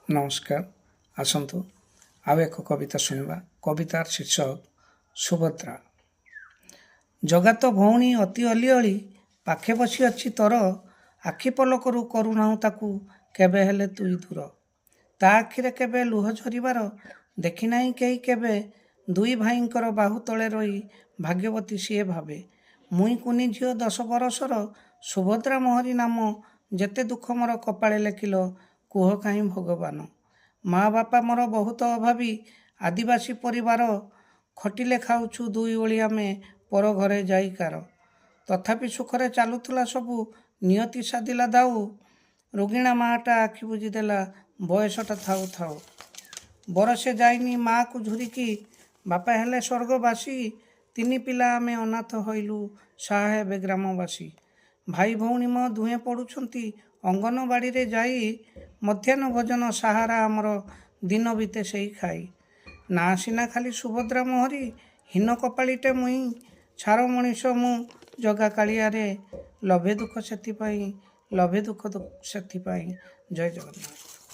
नमस्कार। आसतु आउ एक कविता शुणा। कवितार शीर्षक सुभद्रा। जगा तो भौणी अति अलिअली पाखे बसी अच्छी तोर आखि पलकरू करूनाहु ताकू केबे हेले तुई दूर ता आखिरे केबे लुह झरिबार देखि नाही केही केबे दुई भाईंकर बाहु तले रही भाग्यवती सीए भावे मुई कुनी झियो 10 बरसर सुभद्रा मोहरी नाम जेते दुख मोर कपाळे लेखिल कुह काहीं भगवान माँ बापा मोर बहुत अभावी आदिवासी परिवार खटिले खाऊछु दुई ओଳି आमे पर घरे जाई कार तथापि सुखरे चालुथला सबु नियति सादिला दाऊ रोगिणा माँटा आखि बुझीदेला बयसटा थाऊ थाऊ बरसे जाइनी माँ को झुरिकी बापा हेले स्वर्गवासी तीन पिला आमे अनाथ हईलु साहा हेबे ग्रामवासी भाई भौणी मो दुहें पढ़ुछंती अंगनवाड़ी रे जाई मध्याह्न भोजन सहारा आमर दिन बीते सेई खाई ना सिना खाली सुभद्रा मोहरी हीन कपाळीटे मुई छार मनीष मु जगा कालिया रे लभे दुख सेथिपाई लभे दुख सेथिपाई। जय जगन्नाथ।